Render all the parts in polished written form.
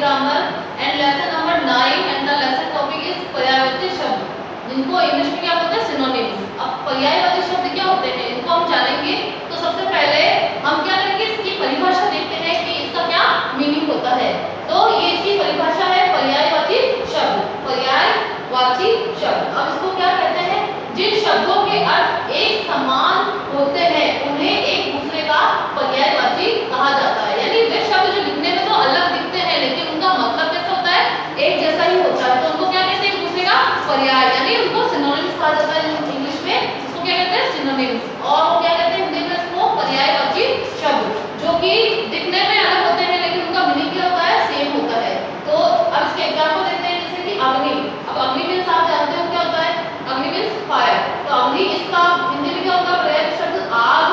grammar and lesson number 9 and the lesson topic is पर्यायवाची शब्द, जिनको इंग्लिश में क्या बोलते हैं सिनोनिम्स। अब पर्यायवाची शब्द क्या होते हैं इनको हम जानेंगे। तो सबसे पहले हम क्या करेंगे, इसकी परिभाषा देखते हैं कि इसका क्या मीनिंग होता है। तो ये इसकी परिभाषा है पर्यायवाची शब्द, पर्यायवाची शब्द। अब इसको क्या कहते हैं, जिन शब्दों के अर्थ एक समान होते हैं उन्हें एक दूसरे का पर्यायवाची कहा जाता है। यानी वे शब्द जो दिखने में तो अलग दिखते हैं लेकिन उनका मतलब कैसा होता है, एक जैसा ही होता है, तो उनको क्या कहते हैं, एक दूसरे का पर्याय, यानी उनको सिनोनिम्स कहा जाता है इंग्लिश में। इसको क्या कहते हैं, सिनोनिम्स। और वो क्या कहते हैं हिंदी में, इसको पर्यायवाची शब्द, जो कि दिखने में अलग होते हैं लेकिन उनका मीनिंग क्या होता है, सेम होता है। तो अब इसके एग्जाम्पल देखते हैं, जैसे कि अग्नि। अब अग्नि मीन्स आप जानते हो क्या होता है, अग्नि मीन्स फायर। तो अग्नि इसका हिंदी में क्या होगा, पर्यायवाची शब्द आग,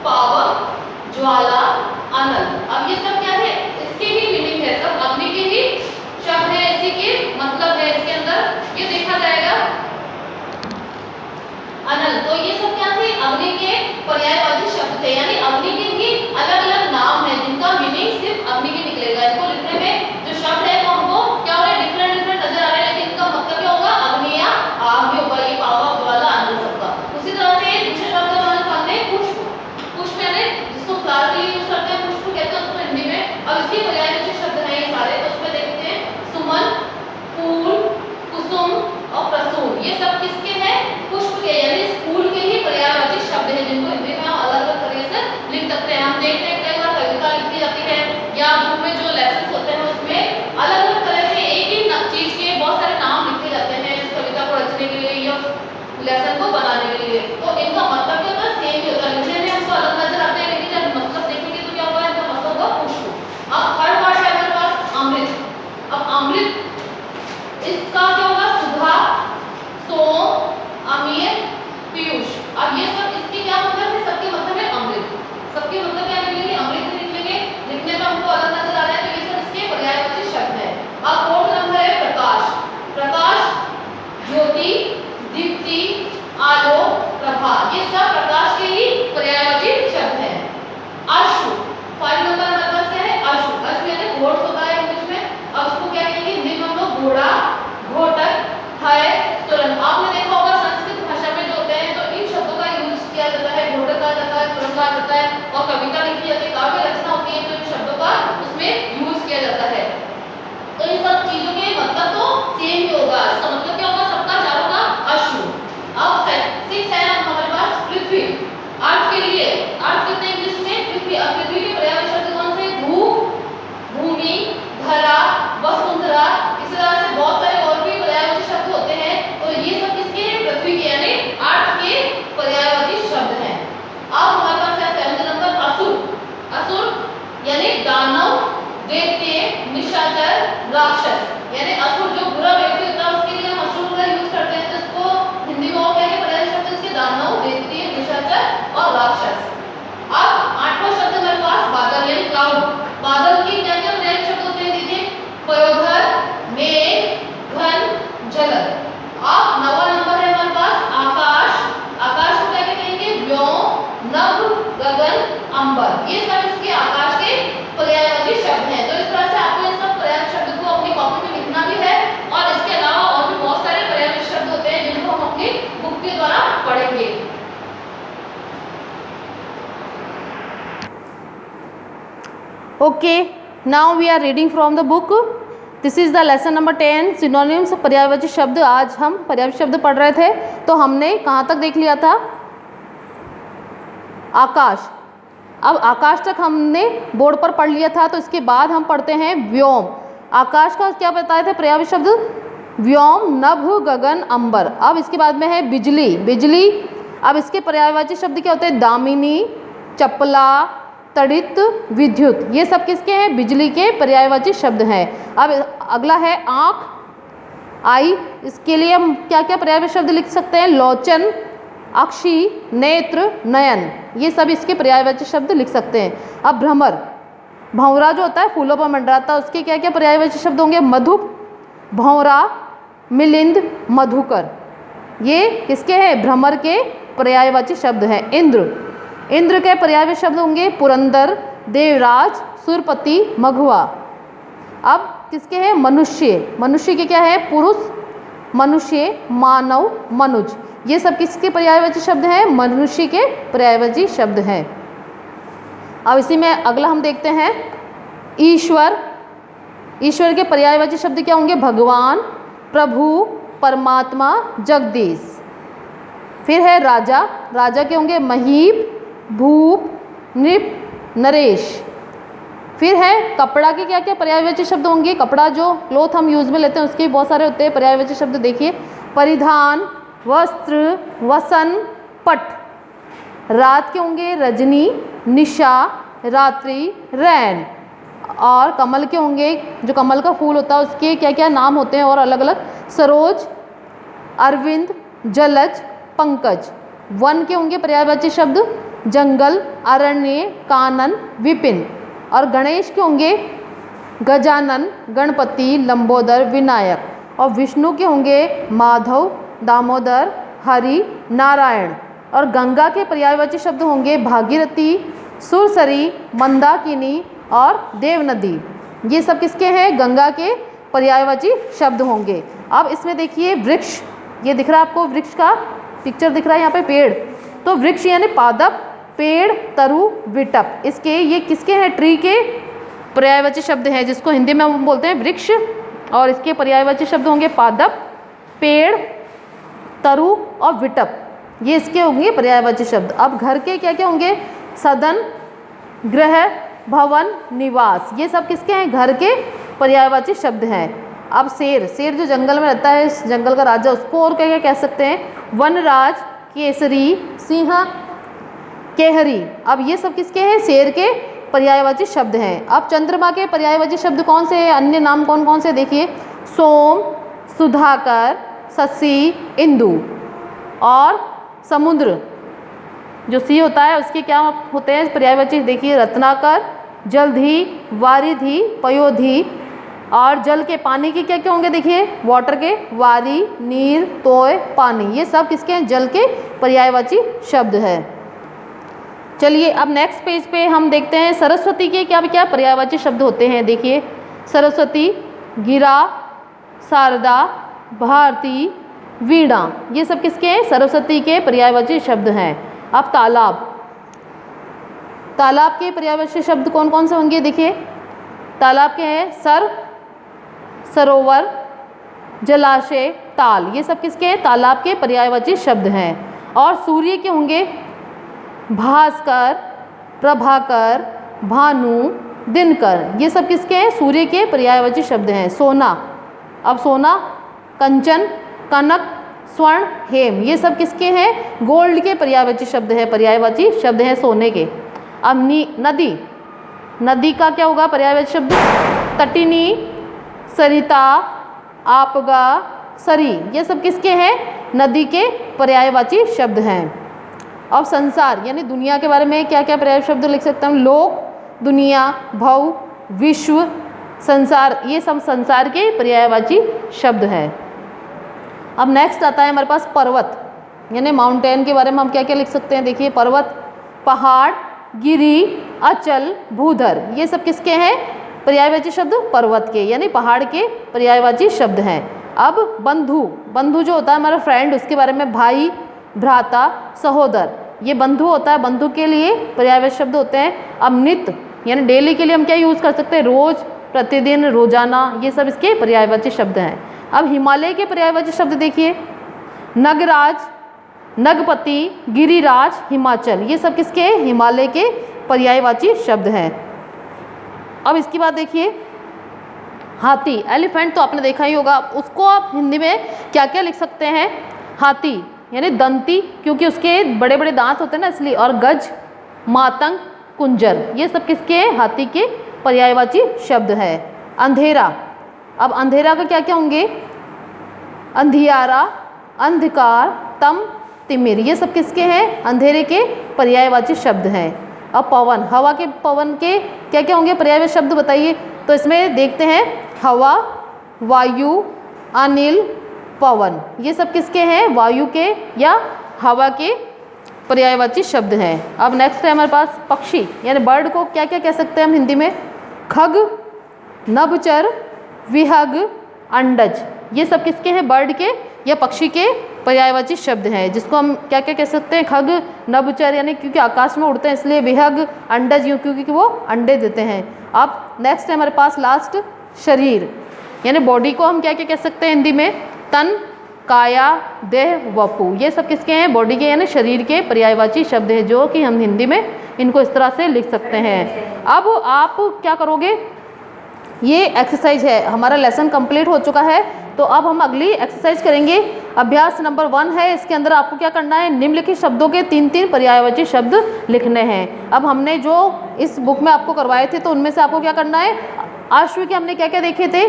पावक, ज्वाला, अनल। अब ये सब क्या है, इसके ही मीनिंग है, सब अग्नि के ही शब्द है, इसी के मतलब है इसके अंदर, ये देखा जाएगा। अनल, तो ये सब क्या थे, अग्नि के पर्यायवाची शब्द थे, यानी अग्नि के ही अलग अलग नाम है जिनका मीनिंग सिर्फ अग्नि के निकलेगा। इनको लिखने में जो शब्द है वो हमको क्या हो रहा है, डिफरेंट डिफरेंट नजर आ रहे हैं लेकिन इनका मतलब क्या होगा, अग्नि या आग भी होगा, ये पावक, ज्वाला, अनल सबका। उसी तरह से दूसरे शब्द का हमारे सामने पुष्प। पुष्प यानी जिसको फ्लावर के लिए यूज करते हैं, पुष्प कहते हैं उसको हिंदी में। अब इसके पर्यायवाची शब्द हैं ये सारे, तो उसमें देखते हैं सुमन, फूल, कुसुम और प्रसून। ये सब किसके हैं, पुष्प के, यानी इस फूल के ही पर्यायवाची शब्द हैं जिनको हिंदी में हम अलग अलग तरीके से लिख सकते हैं। हम देखते हैं कई बार कविता लिखी जाती है या बुक में जो लेसन होते हैं उसमें अलग अलग तरह से एक ही चीज के बहुत सारे नाम लिखे जाते हैं इस कविता को रचने के लिए या लेसन को बनाने के लिए। तो इनका मतलब क्या होता है, सेम ही होता है, लिखने में हमको अलग नजर आते हैं लेकिन जब मतलब देखेंगे तो क्या होगा, इनका मतलब होगा पुष्प। अब थर्ड पार्ट है हमारे पास अमृत। अब अमृत इसका क्या होगा, सुधा, सोम, अमीर, पीयूष। अब ये सब इसके क्या मतलब है, सबके मतलब है अमृत। सबके मतलब क्या निकलेंगे, अमृत निकलेंगे, लिखने में हमको अलग नजर आ रहा है, तो ये सब इसके पर्यायवाची शब्द है। अब फोर्थ नंबर है प्रकाश। प्रकाश, ज्योति, दीप्ति, आलोक, प्रभा, ये सब प्रकाश के ही पर्यायवाची शब्द है। अश्व, 5 नंबर हमारे पास क्या है, अश्व। अश्व यानी घोड़ा होता है इंग्लिश में। अब उसको क्या कहेंगे, हिंदी में हम लोग घोड़ा, घोटक, है, तुरंत। आपने देखा होगा संस्कृत भाषा में जो होते हैं तो इन शब्दों का यूज किया जाता है, घोटक कहा जाता है, तुरंत कहा जाता है, और कविता लिखी जाती है, काव्य रचना होती है तो इन शब्दों का उसमें यूज किया जाता है। तो इन सब चीजों के मतलब तो सेम ही होगा, इसका मतलब क्या होगा, सबका चारों का अश्व। अब 6 है हमारे पास पृथ्वी। अर्थ के लिए अर्थ कहते हैं इंग्लिश में पृथ्वी। अब पृथ्वी के पर्यायवाची शब्द कौन से, भू, भूमि, धरा, वसुंधरा। इस तरह से बहुत सारे और भी पर्यायवाची शब्द होते हैं, तो ये सब किसके हैं, पृथ्वी के, यानी अर्थ के पर्यायवाची शब्द हैं। अब हमारे पास है 7 नंबर असुर। असुर यानी दानव, दैत्य, निशाचर, राक्षस। यानी असुर जो बुरा व्यक्ति होता है उसके लिए हम असुर का यूज करते हैं, तो इसको हिंदी में क्या है, पर्यायवाची शब्द इसके दानव, दैत्य, निशाचर और राक्षस। अब 8वां शब्द हमारे पास बादल यानी क्लाउड। बादल के क्या क्या पर्यायवाची शब्द होते हैं, देखिए पयोधर, मेघ, घन, झलक। अब 9वां नंबर है हमारे पास आकाश। आकाश को क्या कहेंगे, व्योम, नभ, गगन, अंबर। ये सब इसके आकाश के पर्यायवाची शब्द हैं। तो इस तरह से आपको इन सब पर्यायवाची शब्द को अपनी कॉपी में लिखना भी है, और इसके अलावा और भी बहुत सारे पर्यायवाची शब्द होते हैं जिनको हम अपनी बुक के द्वारा पढ़ेंगे। Okay, now we are reading from the book. This is the lesson number 10 synonyms, पर्यायवाची शब्द। आज हम पर्यायवाची शब्द पढ़ रहे थे, तो हमने कहाँ तक देख लिया था, आकाश। अब आकाश तक हमने बोर्ड पर पढ़ लिया था, तो इसके बाद हम पढ़ते हैं व्योम। आकाश का क्या बताए थे पर्यायवाची शब्द, व्योम, नभ, गगन, अंबर। अब इसके बाद में है बिजली। बिजली, अब इसके पर्यायवाची शब्द क्या होते हैं, दामिनी, चपला, तड़ित, विद्युत। ये सब किसके हैं, बिजली के पर्यायवाची शब्द हैं। अब अगला है आँख, आई। इसके लिए हम क्या क्या पर्यायवाची शब्द लिख सकते हैं, लोचन, अक्षी, नेत्र, नयन। ये सब इसके पर्यायवाची शब्द लिख सकते हैं। अब भ्रमर, भंवरा जो होता है फूलों पर मंडराता है, उसके क्या क्या पर्यायवाची शब्द होंगे, मधुप, भंवरा, मिलिंद, मधुकर। ये किसके हैं, भ्रमर के पर्यायवाची शब्द हैं। इंद्र, इंद्र के पर्यायवाची शब्द होंगे पुरंदर, देवराज, सुरपति, मघवा। अब किसके हैं? मनुष्य। मनुष्य के क्या है? पुरुष, मनुष्य, मानव, मनुज, ये सब किसके पर्यायवाची शब्द हैं? मनुष्य के पर्यायवाची शब्द हैं। अब इसी में अगला हम देखते हैं ईश्वर। ईश्वर के पर्यायवाची शब्द क्या होंगे? भगवान, प्रभु, परमात्मा, जगदीश। फिर है राजा। राजा के होंगे महीप, भूप, नृप, नरेश। फिर है कपड़ा के क्या क्या पर्यायवाची शब्द होंगे? कपड़ा जो क्लोथ हम यूज में लेते हैं उसके भी बहुत सारे होते हैं पर्यायवाची शब्द। देखिए, परिधान, वस्त्र, वसन, पट। रात के होंगे रजनी, निशा, रात्रि, रैन। और कमल के होंगे, जो कमल का फूल होता है उसके क्या क्या नाम होते हैं और अलग अलग? सरोज, अरविंद, जलज, पंकज। वन के होंगे पर्यायवाची शब्द जंगल, अरण्य, कानन, विपिन। और गणेश के होंगे गजानन, गणपति, लंबोदर, विनायक। और विष्णु के होंगे माधव, दामोदर, हरि, नारायण। और गंगा के पर्यायवाची शब्द होंगे भागीरथी, सुरसरी, मंदाकिनी और देवनदी। ये सब किसके हैं? गंगा के पर्यायवाची शब्द होंगे। अब इसमें देखिए वृक्ष, ये दिख रहा है आपको, वृक्ष का पिक्चर दिख रहा है यहाँ पे, पेड़। तो वृक्ष यानी पादप, पेड़, तरु, विटप, इसके ये किसके हैं? ट्री के पर्यायवाची शब्द हैं, जिसको हिंदी में हम बोलते हैं वृक्ष। और इसके पर्यायवाची शब्द होंगे पादप, पेड़, तरु और विटप, ये इसके होंगे पर्यायवाची शब्द। अब घर के क्या क्या होंगे? सदन, गृह, भवन, निवास, ये सब किसके हैं? घर के पर्यायवाची शब्द हैं। अब शेर, शेर जो जंगल में रहता है, इस जंगल का राजा, उसको और क्या क्या कह सकते हैं? वनराज, केसरी, सिंह, केहरी। अब ये सब किसके हैं? शेर के पर्यायवाची शब्द हैं। अब चंद्रमा के पर्यायवाची शब्द कौन से हैं? अन्य नाम कौन कौन से? देखिए, सोम, सुधाकर, शशि, इंदु। और समुद्र जो सी होता है उसके क्या होते हैं पर्यायवाची? देखिए, रत्नाकर, जलधि, वारिधि, पयोधि। और जल के, पानी के क्या क्या होंगे? देखिए, वाटर के वारी, नीर, तोय, पानी, ये सब किसके हैं? जल के पर्यायवाची शब्द है। चलिए अब नेक्स्ट पेज पे हम देखते हैं सरस्वती के क्या क्या पर्यायवाची शब्द होते हैं। देखिए, सरस्वती, गिरा, शारदा, भारती, वीणा, ये सब किसके हैं? सरस्वती के पर्यायवाची शब्द हैं। अब तालाब, तालाब के पर्यायवाची शब्द कौन कौन से होंगे? देखिए, तालाब के हैं सर, सरोवर, जलाशय, ताल, ये सब किसके हैं? तालाब के पर्यायवाची शब्द हैं। और सूर्य के होंगे भास्कर, प्रभाकर, भानु, दिनकर, ये सब किसके हैं? सूर्य के पर्यायवाची शब्द हैं। सोना, अब सोना, कंचन, कनक, स्वर्ण, हेम, ये सब किसके हैं? गोल्ड के पर्यायवाची शब्द है, पर्यायवाची शब्द हैं सोने के। अब नदी, नदी का क्या होगा पर्यायवाची शब्द? तटिनी, सरिता, आपगा, सरी, ये सब किसके हैं? नदी के पर्यायवाची शब्द हैं। अब संसार यानी दुनिया के बारे में क्या क्या पर्यायवाची शब्द लिख सकते हैं? लोक, दुनिया, भव, विश्व, संसार, ये सब संसार के पर्यायवाची शब्द हैं। अब नेक्स्ट आता है हमारे पास पर्वत, यानी माउंटेन के बारे में हम क्या क्या लिख सकते हैं? देखिए, पर्वत, पहाड़, गिरी, अचल, भूधर, ये सब किसके हैं? पर्यायवाची शब्द पर्वत के यानी पहाड़ के पर्यायवाची शब्द हैं। अब बंधु, बंधु जो होता है हमारा फ्रेंड, उसके बारे में भाई, भ्राता, सहोदर, ये बंधु होता है, बंधु के लिए पर्यायवाची शब्द होते हैं। अब नित्य यानी डेली के लिए हम क्या यूज़ कर सकते हैं? रोज, प्रतिदिन, रोजाना, ये सब इसके पर्यायवाची शब्द हैं। अब हिमालय के पर्यायवाची शब्द देखिए, नगराज, नगपति, गिरिराज, हिमाचल, ये सब किसके? हिमालय के पर्यायवाची शब्द हैं। अब इसके बाद देखिए हाथी, एलिफेंट तो आपने देखा ही होगा, उसको आप हिंदी में क्या क्या लिख सकते हैं? हाथी यानी दंती, क्योंकि उसके बड़े बड़े दांत होते हैं ना इसलिए। और गज, मातंग, कुंजर, ये सब किसके? हाथी के पर्यायवाची शब्द है। अंधेरा, अब अंधेरा का क्या क्या होंगे? अंधियारा, अंधकार, तम, तिमिर, ये सब किसके हैं? अंधेरे के पर्यायवाची शब्द हैं। अब पवन, हवा के, पवन के क्या क्या होंगे पर्यायवाची शब्द बताइए? तो इसमें देखते हैं हवा, वायु, अनिल, पवन, ये सब किसके हैं? वायु के या हवा के पर्यायवाची शब्द हैं। अब नेक्स्ट है हमारे पास पक्षी, यानी बर्ड को क्या क्या कह सकते हैं हम हिंदी में? खग, नभचर, विहग, अंडज, ये सब किसके हैं? बर्ड के या पक्षी के पर्यायवाची शब्द हैं, जिसको हम क्या क्या कह सकते हैं? खग, नभचर, यानी क्योंकि आकाश में उड़ते हैं इसलिए विहग, अंडज यूँ क्योंकि वो अंडे देते हैं। अब नेक्स्ट है हमारे पास लास्ट शरीर, यानी बॉडी को हम क्या क्या कह सकते हैं हिंदी में? तन, काया, देह, वपु, ये सब किसके हैं? बॉडी के यानी शरीर के पर्यायवाची शब्द हैं, जो कि हम हिंदी में इनको इस तरह से लिख सकते हैं। अब आप क्या करोगे? ये एक्सरसाइज है, हमारा लेसन कंप्लीट हो चुका है, तो अब हम अगली एक्सरसाइज करेंगे। अभ्यास नंबर 1 है, इसके अंदर आपको क्या करना है? निम्नलिखित शब्दों के 3-3 पर्यायवाची शब्द लिखने हैं। अब हमने जो इस बुक में आपको करवाए थे, तो उनमें से आपको क्या करना है? अश्व के हमने क्या क्या देखे थे,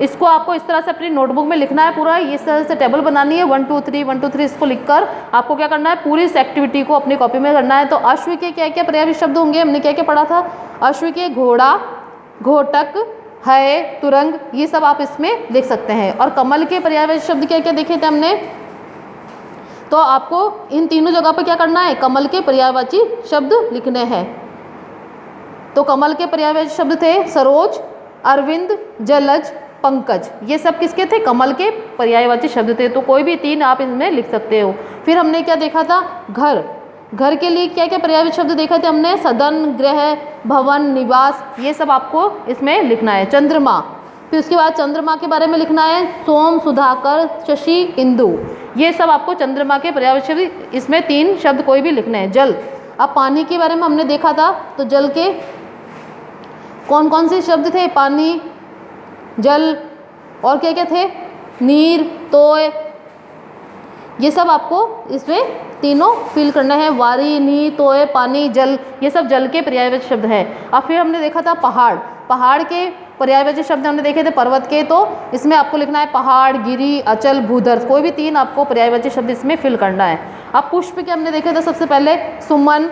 इसको आपको इस तरह से अपनी नोटबुक में लिखना है पूरा, इस तरह से टेबल बनानी है 1 2 3 1 2 3, इसको लिखकर आपको क्या करना है? पूरी इस एक्टिविटी को अपनी कॉपी में करना है। तो अश्व के क्या क्या पर्यायवाची शब्द होंगे? हमने क्या क्या पढ़ा था? अश्व के घोड़ा, घोटक, है, तुरंग, ये सब आप इसमें लिख सकते हैं। और कमल के पर्यायवाची शब्द क्या क्या देखे थे हमने? तो आपको इन तीनों जगह पर क्या करना है? कमल के पर्यायवाची शब्द लिखने हैं। तो कमल के पर्यायवाची शब्द थे सरोज, अरविंद, जलज, पंकज, ये सब किसके थे? कमल के पर्यायवाची शब्द थे। तो कोई भी 3 आप इनमें लिख सकते हो। फिर हमने क्या देखा था? घर, घर के लिए क्या क्या पर्यायवाची शब्द देखा थे हमने? सदन, गृह, भवन, निवास, ये सब आपको इसमें लिखना है। चंद्रमा, फिर उसके बाद चंद्रमा के बारे में लिखना है सोम, सुधाकर, शशि, इंदु, ये सब आपको चंद्रमा के पर्यायवाची शब्द, इसमें 3 शब्द कोई भी लिखने हैं। जल, अब पानी के बारे में हमने देखा था, तो जल के कौन कौन से शब्द थे? पानी, जल, और क्या क्या थे? नीर, तोय, ये सब आपको इसमें तीनों फिल करना है। वारी, नी, तोय, पानी, जल, ये सब जल के पर्यायवाची शब्द हैं। अब फिर हमने देखा था पहाड़, पहाड़ के पर्यायवाची शब्द हमने देखे थे पर्वत के, तो इसमें आपको लिखना है पहाड़, गिरी, अचल, भूधर, कोई भी 3 आपको पर्यायवाची शब्द इसमें फिल करना है। अब पुष्प के हमने देखे थे सबसे पहले सुमन,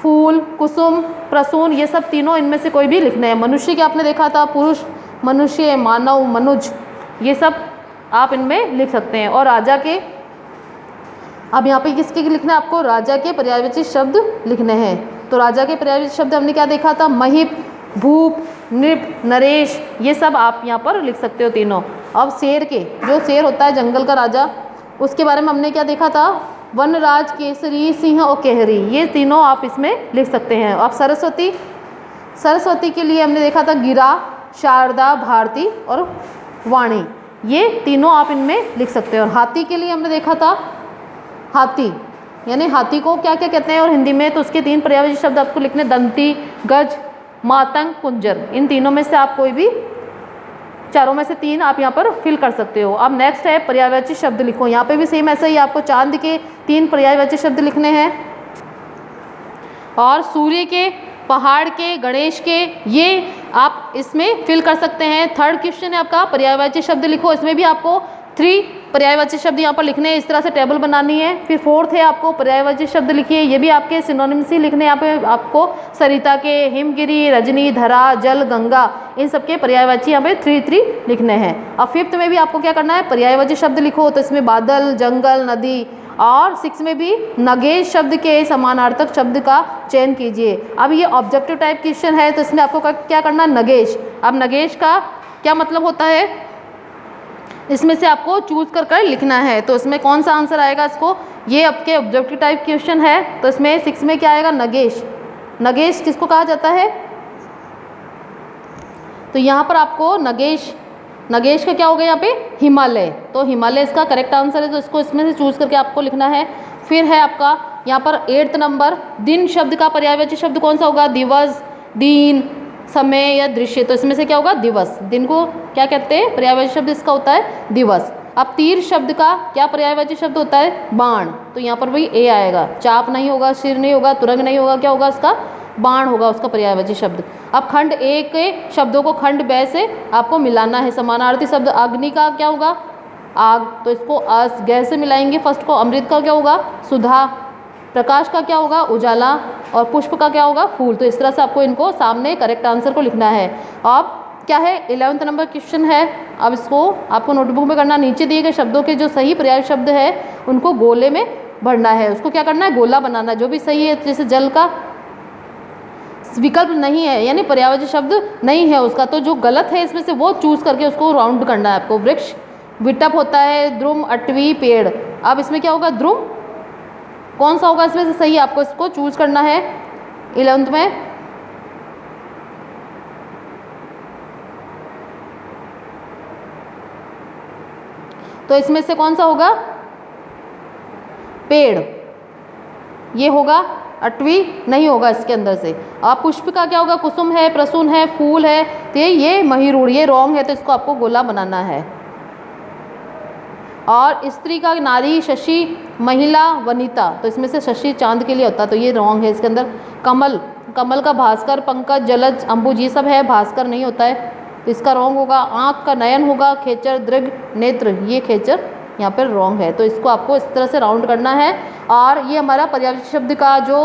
फूल, कुसुम, प्रसून, ये सब तीनों इनमें से कोई भी लिखने हैं। मनुष्य के आपने देखा था पुरुष, मनुष्य, मानव, मनुज, ये सब आप इनमें लिख सकते हैं। और राजा के, अब यहाँ पे किसके लिखना है आपको? राजा के पर्यायवाची शब्द लिखने हैं। तो राजा के पर्यायवाची शब्द हमने क्या देखा था? महिप, भूप, नृप, नरेश, ये सब आप यहाँ पर लिख सकते हो तीनों। अब शेर के, जो शेर होता है जंगल का राजा, उसके बारे में हमने क्या देखा था? वनराज, केसरी, सिंह और केहरी, ये तीनों आप इसमें लिख सकते हैं। अब सरस्वती, सरस्वती के लिए हमने देखा था गिरा, शारदा, भारती और वाणी, ये तीनों आप इनमें लिख सकते हैं। और हाथी के लिए हमने देखा था हाथी, यानी हाथी को क्या क्या कहते हैं और हिंदी में, तो उसके 3 पर्यायवाची शब्द आपको लिखने, दंती, गज, मातंग, कुंजर, इन तीनों में से आप कोई भी, चारों में से 3 आप यहाँ पर फिल कर सकते हो। अब नेक्स्ट है पर्यायवाची शब्द लिखो, यहाँ पे भी सेम ऐसा ही आपको चांद के 3 पर्यायवाची शब्द लिखने हैं, और सूर्य के, पहाड़ के, गणेश के, ये आप इसमें फिल कर सकते हैं। 3rd क्वेश्चन है आपका पर्यायवाची शब्द लिखो, इसमें भी आपको 3 पर्यायवाची शब्द यहाँ पर लिखने हैं, इस तरह से टेबल बनानी है। फिर 4th है आपको पर्यायवाची शब्द लिखिए, ये भी आपके सिनोनिम्स ही लिखने हैं। यहाँ पे आपको सरिता के, हिमगिरी, रजनी, धरा, जल, गंगा, इन सब के पर्यायवाची यहाँ पे 3 लिखने हैं। अब 5th में भी आपको क्या करना है? पर्यायवाची शब्द लिखो, तो इसमें बादल, जंगल, नदी, और 6 में भी नगेश शब्द के समानार्थक शब्द का चयन कीजिए। अब ये ऑब्जेक्टिव टाइप क्वेश्चन है, तो इसमें आपको क्या करना है? नगेश। अब नगेश का क्या मतलब होता है? इसमें से आपको चूज कर कर लिखना है, तो इसमें कौन सा आंसर आएगा इसको? ये आपके ऑब्जेक्टिव टाइप क्वेश्चन है, तो इसमें 6 में क्या आएगा? नगेश। नगेश किसको कहा जाता है? तो यहाँ पर आपको नगेश, नगेश का क्या हो गया यहाँ पे? हिमालय, तो हिमालय इसका करेक्ट आंसर है, तो इसको इसमें से चूज करके आपको लिखना है। फिर है आपका यहाँ पर 8th नंबर, दिन शब्द का पर्यायवाची शब्द कौन सा होगा? दिवस, दिन, समय या दृश्य, तो इसमें से क्या होगा? दिवस। दिन को क्या कहते हैं? पर्यायवाची शब्द इसका होता है दिवस। अब तीर शब्द का क्या पर्यायवाची शब्द होता है? बाण, तो यहाँ पर वही ए आएगा, चाप नहीं होगा, सिर नहीं होगा, तुरंग नहीं होगा, क्या होगा इसका? बाण होगा उसका पर्यायवाची शब्द। अब खंड ए के शब्दों को खंड ब से आपको मिलाना है। समानार्थी शब्द अग्नि का क्या होगा? आग, तो इसको अस गैस से मिलाएंगे फर्स्ट को। अमृत का क्या होगा? सुधा। प्रकाश का क्या होगा? उजाला। और पुष्प का क्या होगा? फूल। तो इस तरह से आपको इनको सामने करेक्ट आंसर को लिखना है। अब क्या है? 11th नंबर क्वेश्चन है। अब इसको आपको नोटबुक में करना, नीचे दिए गए शब्दों के जो सही पर्याय शब्द है उनको गोले में भरना है। उसको क्या करना है? गोला बनाना, जो भी सही है। जैसे जल का विकल्प नहीं है, यानी पर्यायवाची शब्द नहीं है उसका, तो जो गलत है इसमें से वो चूज़ करके उसको राउंड करना है आपको। वृक्ष, विटप होता है, द्रुम, अटवी, पेड़। अब इसमें क्या होगा, द्रुम कौन सा होगा इसमें से सही, आपको इसको चूज़ करना है 11th में। तो इसमें से कौन सा होगा, पेड़, ये होगा। अटवी नहीं होगा इसके अंदर से। अब पुष्प का क्या होगा, कुसुम है, प्रसून है, फूल है, तो ये महिरूढ़, ये रॉन्ग है, तो इसको आपको गोला बनाना है। और स्त्री का नारी, शशि, महिला, वनिता, तो इसमें से शशि चांद के लिए होता है, तो ये रॉन्ग है। इसके अंदर कमल, कमल का भास्कर, पंकज, जलज, अंबुज, ये सब है, भास्कर नहीं होता है, तो इसका रॉन्ग होगा। आँख का नयन होगा, खेचर, दृग, नेत्र, ये खेचर यहाँ पर रॉन्ग है। तो इसको आपको इस तरह से राउंड करना है। और ये हमारा पर्यायवाची शब्द का जो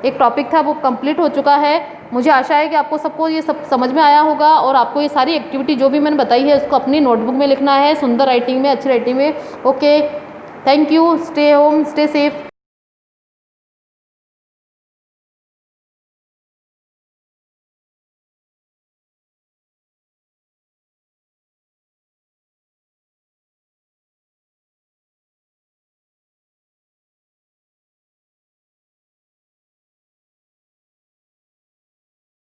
एक टॉपिक था वो कंप्लीट हो चुका है। मुझे आशा है कि आपको सबको ये सब समझ में आया होगा, और आपको ये सारी एक्टिविटी जो भी मैंने बताई है उसको अपनी नोटबुक में लिखना है, सुंदर राइटिंग में, अच्छी राइटिंग में। Okay, thank you, stay home, stay safe.